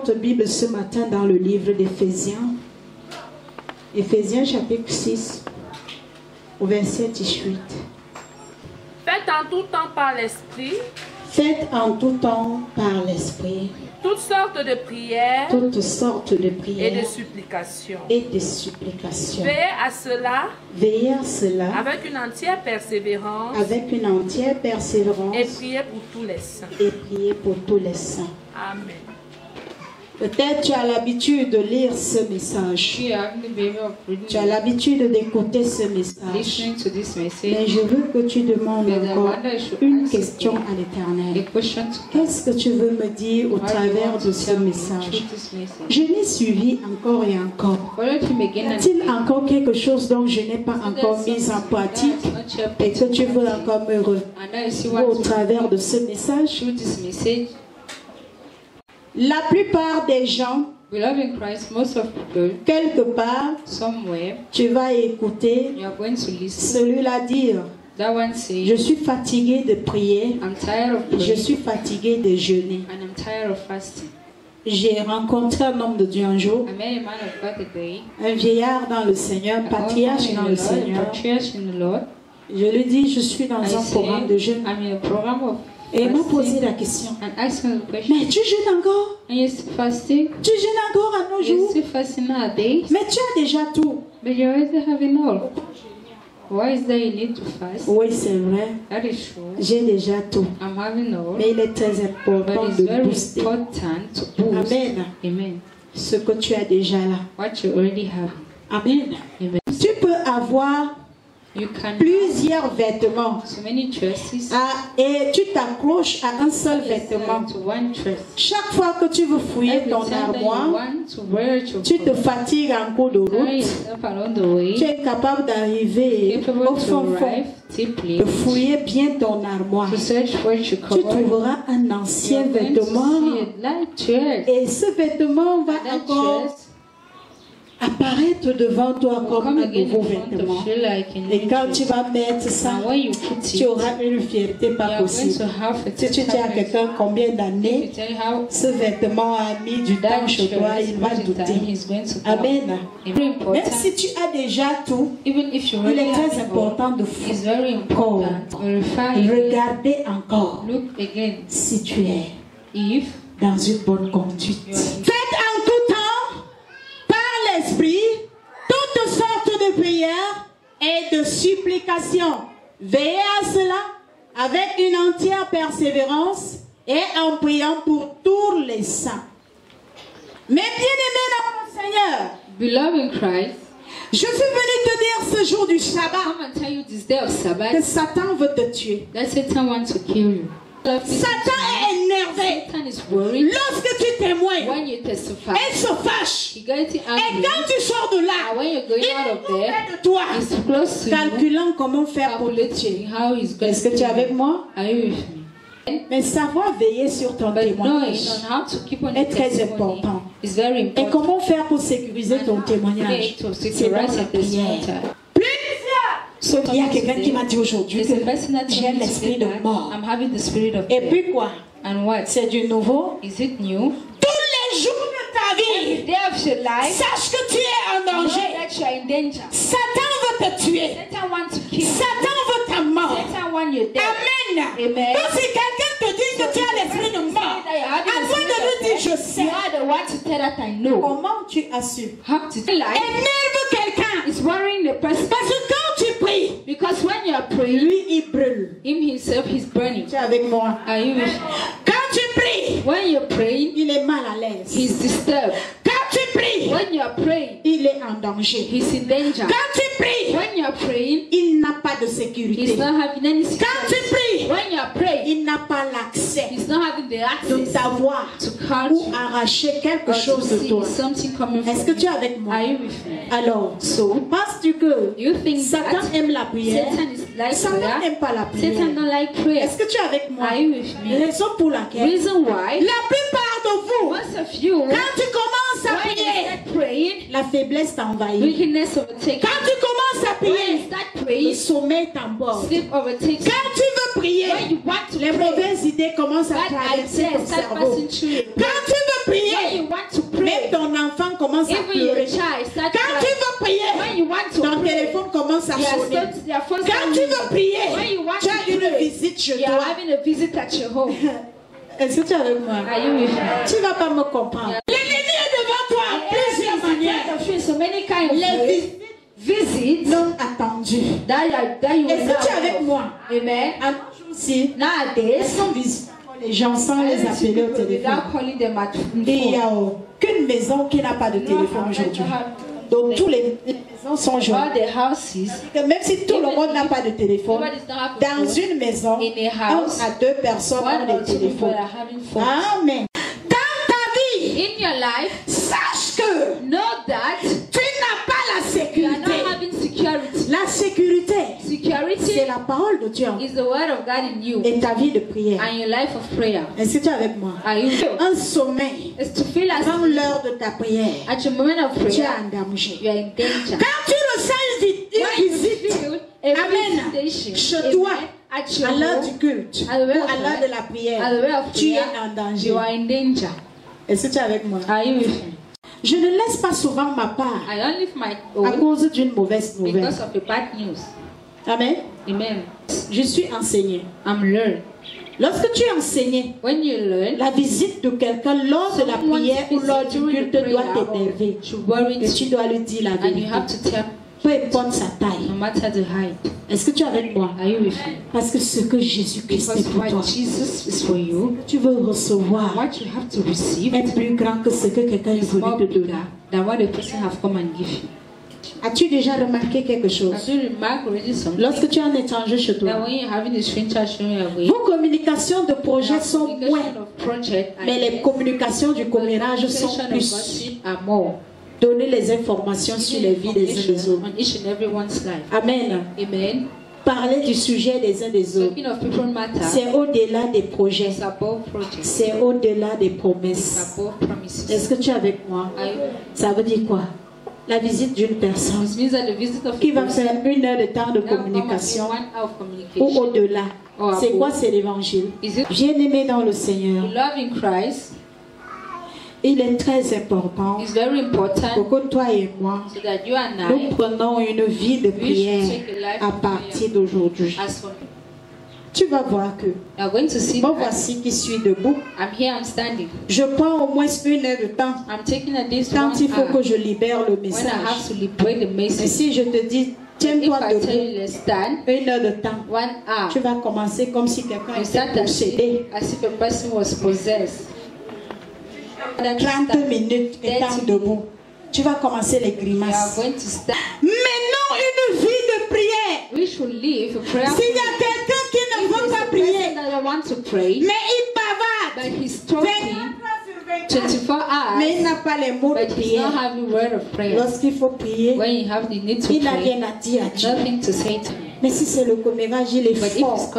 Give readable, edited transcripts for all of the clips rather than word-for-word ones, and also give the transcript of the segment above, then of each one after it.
votre Bible ce matin dans le livre d'Éphésiens. Éphésiens chapitre 6, au verset 18. Faites en tout temps par l'Esprit. Faites en tout temps par l'Esprit. Toutes sortes de prières. Toutes sortes de prières. Et de supplications. Et de supplications. Veillez à cela. Veillez à cela. Avec une entière persévérance. Avec une entière persévérance. Et priez pour tous les saints. Et priez pour tous les saints. Amen. Peut-être tu as l'habitude de lire ce message. Tu as l'habitude d'écouter ce message. Mais je veux que tu demandes encore une question à l'Éternel. Qu'est-ce que tu veux me dire au travers de ce message? Je l'ai suivi encore et encore. Y a-t-il encore quelque chose dont je n'ai pas encore mis en pratique et que tu veux encore me revoir au travers de ce message? La plupart des gens, quelque part, tu vas écouter celui-là dire, je suis fatigué de prier, je suis fatigué de jeûner. J'ai rencontré un homme de Dieu un jour, un vieillard dans le Seigneur, un patriarche dans le Seigneur. Je lui dis, je suis dans un programme de jeûne. Et il m'a posé la question. Mais tu jeûnes encore? Tu jeûnes encore à nos jours? Mais tu as déjà tout. Oui, c'est vrai. J'ai déjà tout. Mais il est très important de booster. Amen. Ce que tu as déjà là. Amen. Tu peux avoir plusieurs vêtements et tu t'accroches à un seul vêtement. Chaque fois que tu veux fouiller ton armoire, tu te fatigues en cours de route. Tu es capable d'arriver au fond, de fouiller bien ton armoire. Tu trouveras un ancien vêtement et ce vêtement va encore apparaître devant toi comme un nouveau vêtement. Et quand tu vas mettre ça, tu auras une fierté pas possible. Si tu dis à quelqu'un combien d'années ce vêtement a mis du temps chez toi, il va douter. Amen. Même si tu as déjà tout, il est très important de fouiller encore, regarder encore si tu es dans une bonne conduite. Faites en tout temps l'esprit, toutes sortes de prières et de supplications. Veillez à cela avec une entière persévérance et en priant pour tous les saints. Mais bien-aimés dans le Seigneur, Beloved in Christ, je suis venu te dire ce jour du Shabbat que Satan veut te tuer. Satan wants to kill you. Satan est énervé lorsque tu témoignes. Il se fâche. Et quand tu sors de là, il est près de toi, calculant comment faire pour le tuer. Est-ce que tu es avec moi? Mais savoir veiller sur ton témoignage est très important. Et comment faire pour sécuriser ton témoignage? C'est dans la prière. Il y a quelqu'un qui m'a dit aujourd'hui que j'ai l'esprit de mort. Et puis quoi? C'est du nouveau. Tous les jours de ta vie, sache que tu es en danger. Satan veut te tuer. Satan veut ta mort. Amen. Donc si quelqu'un te dit que tu as l'esprit de mort, avant de lui dire je sais, comment tu as su? Énerve quelqu'un. Parce que quand tu pries, Because when you are praying, lui il brûle. him himself is burning. Tu es avec moi? Are you with me? Quand tu pries, When you're praying, il est mal à l'aise. he's disturbed. Quand tu pries, When you're praying, il est en danger. he's in danger. Quand tu pries, When you're praying, il n'a pas de he's sécurité. not having any Quand tu security. pries, When you're praying, il n'a pas l'accès he's not having the de access t'avoir to catch ou you arracher quelque or to chose de see toi. something coming Est-ce from que you. tu es avec moi? Are you with me? Alors, penses-tu que You think Satan that aime la prière? Satan is like Satan prayer? n'aime pas la prière. Satan don't like prayer. Est-ce que tu es avec moi? Are you with me? Raison pour laquelle Reason why? la plupart de vous, Most of you, quand tu commences à when you prier, start praying, la faiblesse t'envahit. wickedness overtakes Quand you. tu commences à When you prier, start le praying, sommeil t'emporte. sleep overtakes you. Quand tu veux prier, When you want to les pray, mauvaises idées commencent à bad traverser ideas ton start cerveau. passing through your brain. Quand tu veux veux prier, même ton enfant commence à pleurer. Quand tu veux prier, ton téléphone commence à sonner. Quand tu veux prier, tu as une visite chez toi. Est-ce que tu es avec moi? Tu ne vas pas me comprendre. L'ennemi est devant toi en plusieurs manières. Les visites non attendues. Est-ce que tu es avec moi? Amen. Si elles sont visites les gens sans les appeler au téléphone. Et il n'y a aucune maison qui n'a pas de téléphone aujourd'hui. Donc toutes les maisons sont jolies. Même si tout le monde n'a pas de téléphone, dans une maison, 1 à 2 personnes ont des téléphones. Amen. Dans ta vie, sache que tu n'as pas la sécurité. La sécurité, c'est la parole de Dieu et ta vie de prière. Est-ce que tu es avec moi? Un sommeil avant l'heure de ta prière, tu es en danger. Quand tu ressens une visite, amen, chez toi, à l'heure du culte ou à l'heure de la prière, tu es en danger. Est-ce que tu es avec moi? Je ne laisse pas souvent ma part à cause d'une mauvaise nouvelle. Amen. Je suis enseignée. Lorsque tu es enseigné, la visite de quelqu'un lors de la prière ou lors du culte doit t'énerver. Et tu dois lui dire la vérité. Peu importe sa taille. Est-ce que tu es avec moi? Parce que ce que Jésus-Christ est pour toi, tu veux recevoir, est plus grand que ce que quelqu'un est venu te donner. As-tu déjà remarqué quelque chose? Lorsque tu es un étranger chez toi, vos communications de projet sont moins, mais les communications du commérage sont plus. Donner les informations sur les vies des uns des autres. Amen. Parler du sujet des uns des autres. C'est au-delà des projets. C'est au-delà des promesses. Est-ce que tu es avec moi? Ça veut dire quoi? La visite d'une personne qui va faire 1 heure de temps de communication ou au-delà. C'est quoi? C'est l'évangile. Bien-aimé dans le Seigneur, il est très important pour que toi et moi, nous prenons une vie de prière à partir d'aujourd'hui. Tu vas voir que moi voici qui suis debout. Je prends au moins 1 heure de temps quand il faut que je libère le message. Et si je te dis tiens-toi debout 1 heure de temps, tu vas commencer comme si quelqu'un était possédé. 30 minutes étant debout, tu vas commencer les grimaces. Maintenant, une vie de prière. S'il y a quelqu'un qui ne veut pas prier, mais il bavarde 24 heures, mais il n'a pas les mots de prière. Lorsqu'il faut prier, il n'a rien à dire à Dieu. Mais si c'est le commérage, il est fort.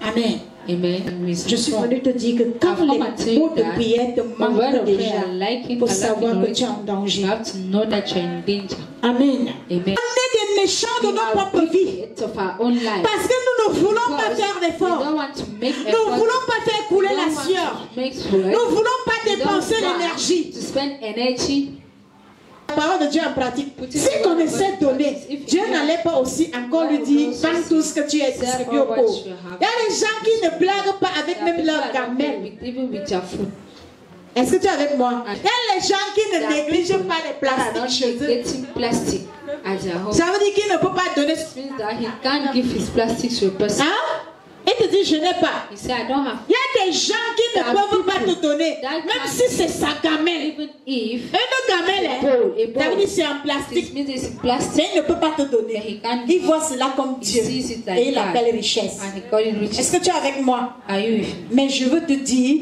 Amen. Je suis venu te dire que quand les mots de prière te manquent déjà, il faut savoir que tu es en danger. Amen. On est des méchants de notre propre vie. Parce que nous ne voulons pas faire d'efforts. Nous ne voulons pas faire couler la sueur. Nous ne voulons pas dépenser l'énergie. La parole de Dieu en pratique. Si on essaie de donner, Dieu n'allait pas aussi encore lui dire vends tout ce que tu es distribué aux pauvres. Il y a des gens qui ne blaguent pas avec même leur gamelle. Est-ce que tu es avec moi? Il y a des gens qui ne négligent pas les plastiques chez eux. Ça veut dire qu'il ne peut pas donner. Hein? Il te dit je n'ai pas. Il y a des gens qui ne peuvent pas te donner, même si c'est sa gamelle. Une gamelle, ça veut dire c'est en plastique, mais il ne peut pas te donner. Il voit cela comme Dieu et il l'appelle richesse. Est-ce que tu es avec moi? Mais je veux te dire,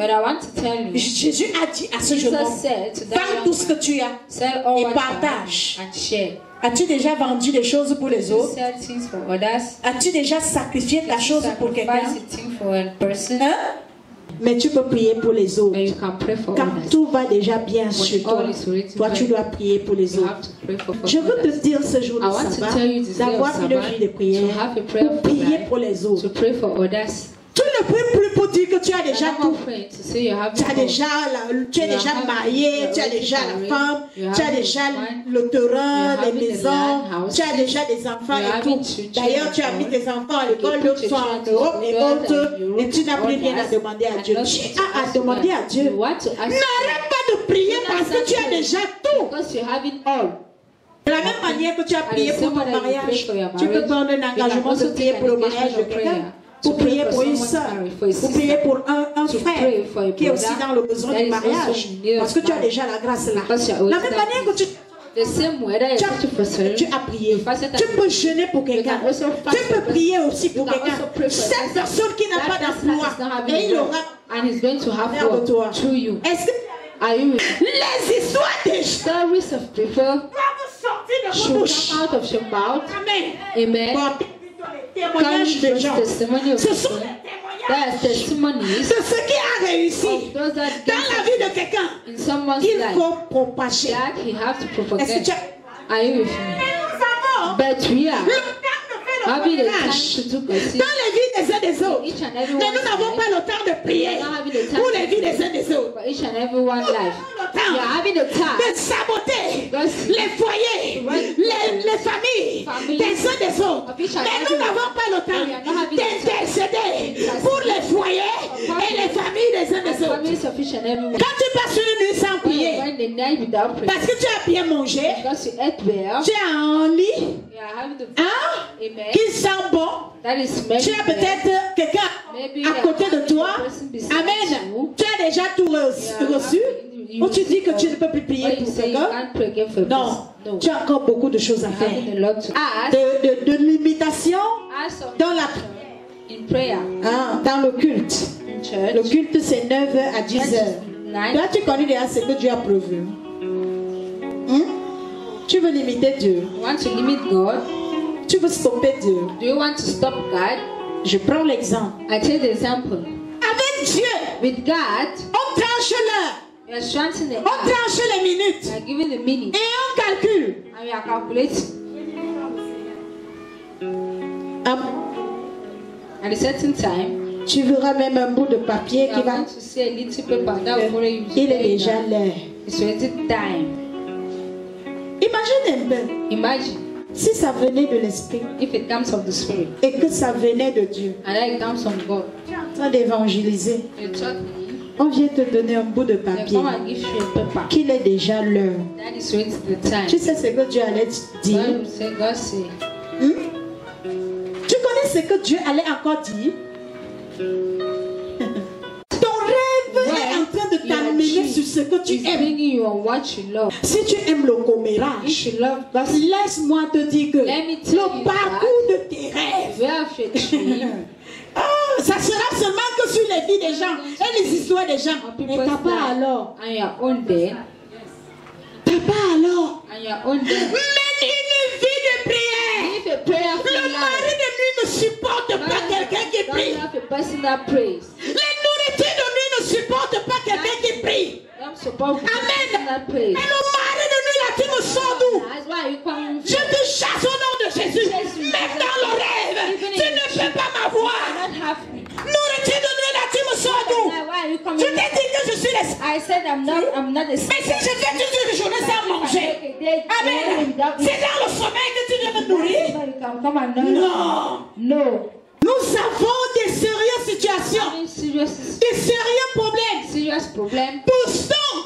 Jésus a dit à ce jeune homme, vends tout ce que tu as et partage. As-tu déjà vendu des choses pour les autres? As-tu déjà sacrifié ta chose pour quelqu'un? Hein? Mais tu peux prier pour les autres. Quand tout va déjà bien chez toi, toi tu dois prier pour les autres. Je veux te dire ce jour de sabbat d'avoir une vie de prière pour prier pour les autres. Tu ne peux plus pour dire que tu as déjà tout. Tu es déjà marié, tu as déjà la femme, tu as déjà le terrain, les maisons, tu as déjà des enfants et tout. D'ailleurs, tu as mis tes enfants à l'école, d'autres sont en Europe et autres, et tu n'as plus rien à demander à Dieu. Tu as à demander à Dieu. N'arrête pas de prier parce que tu as déjà tout. De la même manière que tu as prié pour ton mariage, tu peux prendre un engagement de prier pour le mariage de quelqu'un, pour prier pour une soeur, pour prier pour un frère qui est aussi dans le besoin du mariage, parce que tu as déjà la grâce là. De la même manière que tu as prié, tu peux jeûner pour quelqu'un, tu peux prier aussi pour quelqu'un. Cette personne qui n'a pas d'emploi, et il aura l'air de toi. Est-ce que les histoires des stories of people should come out of your mouth? Amen. Témoignages de gens. Ce sont des témoignages de ce qui a réussi dans la vie de quelqu'un. Il faut propager. Est-ce que tu as... But we are having the time to do this. Dans les vies des uns des autres. Mais nous n'avons pas le temps de prier pour les vies des uns des autres. Each and every one life. You are having the time de saboter les foyers, les familles des uns des autres. Mais nous n'avons pas le temps d'intercéder pour les foyers et les familles des uns des autres. Quand tu passes une nuit sans prier, parce que tu as bien mangé, tu as un lit, qui sent bon, tu as peut-être quelqu'un à côté de toi. Amen. Tu as déjà tout reçu. Ou tu dis que tu ne peux plus prier pour quelqu'un? Non, tu as encore beaucoup de choses à faire. De l'imitation dans le culte. Le culte c'est 9h à 10h. Là tu connais déjà ce que Dieu a prévu. Tu veux limiter Dieu? Tu veux stopper Dieu? Do you want to stop God? Je prends l'exemple. I take the example. Avec Dieu, with God, on tranche l'heure. On tranche les minutes. Et on calcule. And we are calculating. At a certain time, tu verras même un bout de papier qui va. Il est déjà l'heure. It's already time. Imagine un peu. Imagine. Si ça venait de l'esprit. If it comes from the spirit. Et que ça venait de Dieu. And it comes from God. Tu es en train d'évangéliser. On vient te donner un bout de papier qu'il est déjà l'heure. Tu sais ce que Dieu allait dire? Tu connais ce que Dieu allait encore dire? Ton rêve est en train de t'amener sur ce que tu aimes. Si tu aimes le commérage, laisse-moi te dire que le parcours de tes rêves, ça sera seulement que sur les vies des gens et les histoires des gens. Et papa alors. Papa alors. Mène une vie de prière. Le mari de nuit ne supporte pas quelqu'un qui prie. Les nourritures de nuit ne supportent pas quelqu'un qui prie. Amen. Et le mari de nuit là, tu me sors d'où? Je te chasse au nom de Jésus. Même dans le rêve, tu ne peux pas m'avoir. Nourriture de nuit là, tu me sors d'où? Je t'ai dit que je suis mais si je fais toute une journée sans manger, amen, c'est dans le sommeil que tu viens me nourrir? Non. Nous avons des sérieuses situations, des sérieux problèmes. Poussons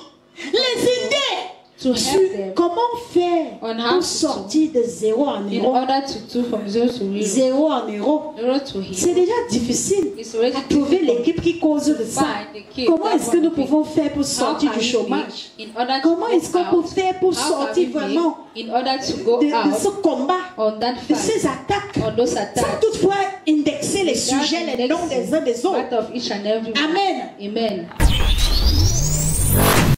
les idées sur comment faire pour sortir de 0 en 0. 0 en 0. C'est déjà difficile à trouver l'équipe qui cause de ça. Comment est-ce que nous pouvons faire pour sortir du chômage? Comment est-ce qu'on peut faire pour sortir vraiment de ce combat, de ces attaques, sans toutefois indexer les sujets, les noms des uns des autres? Amen.